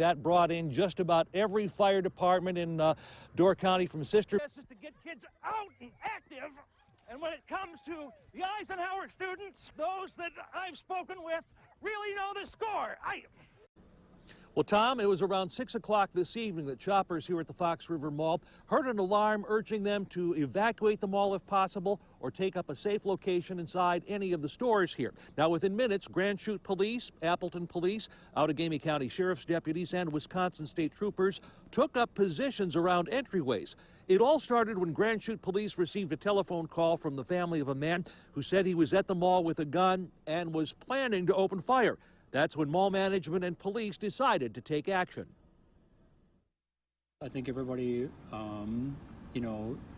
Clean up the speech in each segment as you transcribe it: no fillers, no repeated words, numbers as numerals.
That brought in just about every fire department in Door County from sister. This is to get kids out and active. And when it comes to the Eisenhower students, those that I've spoken with really know the score. Well, Tom, it was around 6 o'clock this evening that shoppers here at the Fox River Mall heard an alarm urging them to evacuate the mall if possible or take up a safe location inside any of the stores here. Now, within minutes, Grand Chute Police, Appleton Police, Outagamie County Sheriff's deputies, and Wisconsin State Troopers took up positions around entryways. It all started when Grand Chute Police received a telephone call from the family of a man who said he was at the mall with a gun and was planning to open fire. That's when mall management and police decided to take action. I think everybody,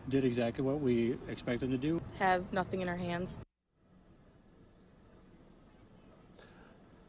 did exactly what we expected to do. Have nothing in our hands.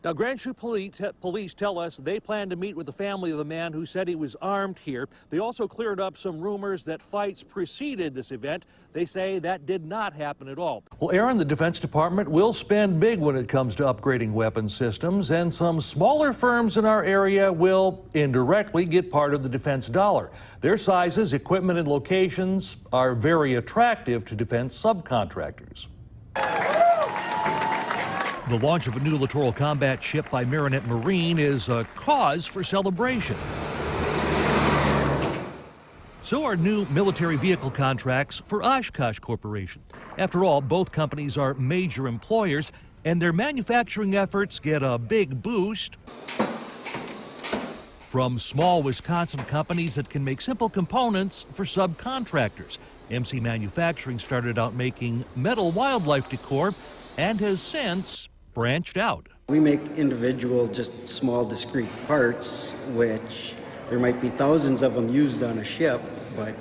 Now, Grand Chute police tell us they plan to meet with the family of the man who said he was armed here. They also cleared up some rumors that fights preceded this event. They say that did not happen at all. Well, Aaron, the Defense Department will spend big when it comes to upgrading weapon systems, and some smaller firms in our area will indirectly get part of the defense dollar. Their sizes, equipment, and locations are very attractive to defense subcontractors. The launch of a new littoral combat ship by Marinette Marine is a cause for celebration. So are new military vehicle contracts for Oshkosh Corporation. After all, both companies are major employers, and their manufacturing efforts get a big boost from small Wisconsin companies that can make simple components for subcontractors. MC Manufacturing started out making metal wildlife decor and has since branched out. We make individual, just small, discrete parts, which there might be thousands of them used on a ship, but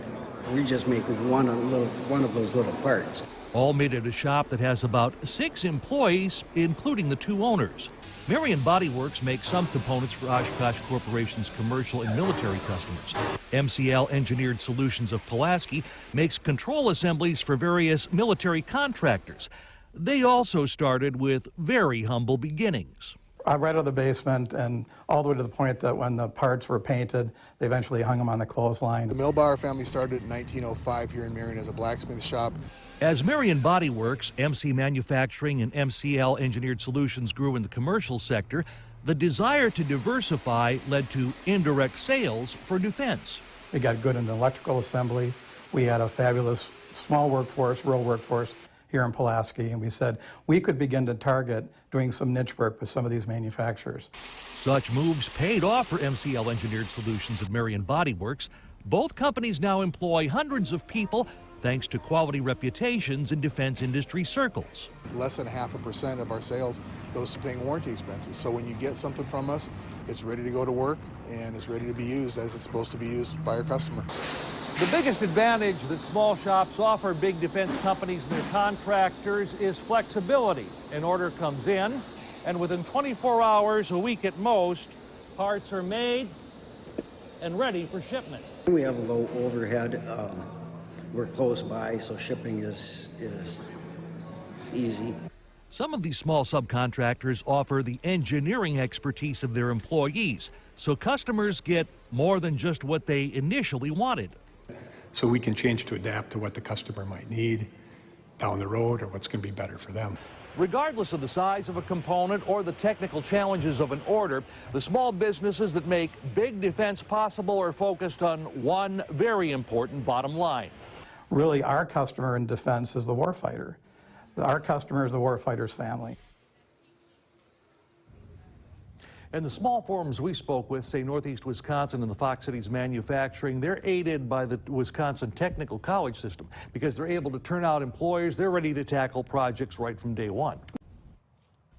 we just make one of those little parts. All made at a shop that has about 6 employees, including the 2 owners. Marion Body Works makes some components for Oshkosh Corporation's commercial and military customers. MCL Engineered Solutions of Pulaski makes control assemblies for various military contractors. They also started with very humble beginnings. Right out of the basement and all the way to the point that when the parts were painted, they eventually hung them on the clothesline. The Milbauer family started in 1905 here in Marion as a blacksmith shop. As Marion Body Works, MC Manufacturing, and MCL Engineered Solutions grew in the commercial sector, the desire to diversify led to indirect sales for defense. We got good in electrical assembly. We had a fabulous small workforce, rural workforce here in Pulaski, and we said we could begin to target doing some niche work with some of these manufacturers. Such moves paid off for MCL Engineered Solutions and Marion Body Works. Both companies now employ hundreds of people thanks to quality reputations in defense industry circles. Less than 0.5% of our sales goes to paying warranty expenses. So when you get something from us, it's ready to go to work and it's ready to be used as it's supposed to be used by our customer. The biggest advantage that small shops offer big defense companies and their contractors is flexibility. An order comes in, and within 24 hours, a week at most, parts are made and ready for shipment. We have a low overhead. We're close by, so shipping is easy. Some of these small subcontractors offer the engineering expertise of their employees, so customers get more than just what they initially wanted. So we can change to adapt to what the customer might need down the road or what's going to be better for them. Regardless of the size of a component or the technical challenges of an order, the small businesses that make big defense possible are focused on one very important bottom line. Really, our customer in defense is the warfighter. Our customer is the warfighter's family. And the small firms we spoke with say Northeast Wisconsin and the Fox Cities manufacturing, they're aided by the Wisconsin Technical College system because they're able to turn out employers. They're ready to tackle projects right from day one.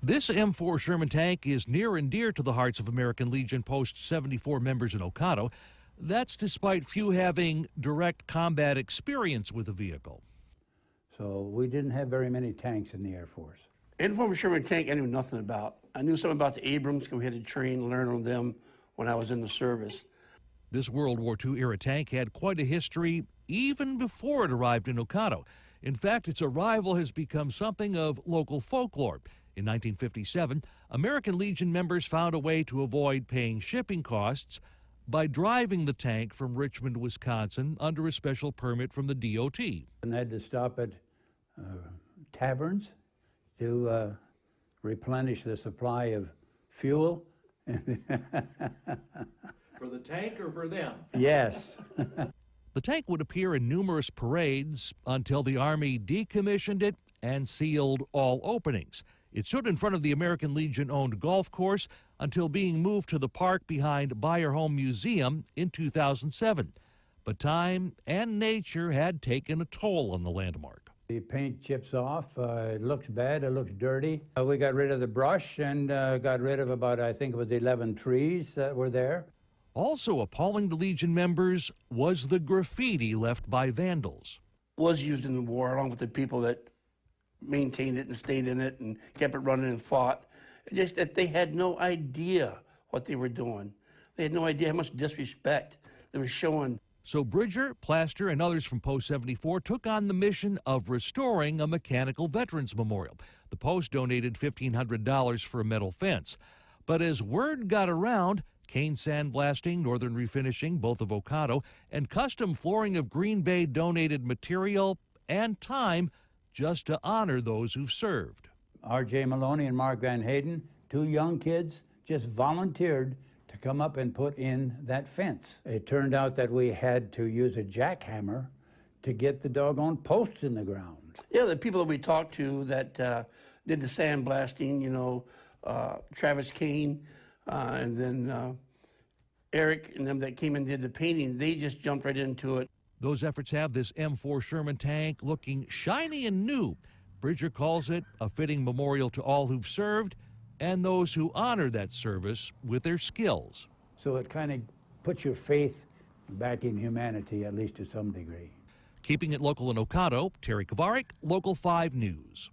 This M4 Sherman tank is near and dear to the hearts of American Legion Post 74 members in Oconto. That's despite few having direct combat experience with the vehicle. So we didn't have very many tanks in the Air Force. M4 Sherman tank I knew nothing about. I knew something about the Abrams because we had to train and learn on them when I was in the service. This World War II era tank had quite a history even before it arrived in Oconto. In fact, its arrival has become something of local folklore. In 1957, American Legion members found a way to avoid paying shipping costs by driving the tank from Richmond, Wisconsin, under a special permit from the DOT. And had to stop at taverns to replenish the supply of fuel. For the tank or for them? Yes. The tank would appear in numerous parades until the Army decommissioned it and sealed all openings. It stood in front of the American Legion-owned golf course until being moved to the park behind Beyer Home Museum in 2007. But time and nature had taken a toll on the landmark. The paint chips off, it looks bad, it looks dirty. We got rid of the brush and got rid of about, I think it was 11 trees that were there. Also appalling to Legion members was the graffiti left by vandals. Was used in the war along with the people that maintained it and stayed in it and kept it running and fought. It's just that they had no idea what they were doing. They had no idea how much disrespect they were showing. So Bridger, Plaster, and others from Post 74 took on the mission of restoring a mechanical veterans memorial. The Post donated $1,500 for a metal fence. But as word got around, Kane Sandblasting, Northern Refinishing, both of Oconto, and Custom Flooring of Green Bay donated material and time just to honor those who've served. R.J. Maloney and Mark Van Hayden, two young kids, just volunteered to come up and put in that fence. It turned out that we had to use a jackhammer to get the doggone posts in the ground. Yeah, the people that we talked to that did the sandblasting, you know, Travis Kane, and then Eric and them that came and did the painting, they just jumped right into it. Those efforts have this M4 Sherman tank looking shiny and new. Bridger calls it a fitting memorial to all who've served and those who honor that service with their skills. So it kind of puts your faith back in humanity, at least to some degree. Keeping it local in Oconto, Terry Kovarik, Local 5 News.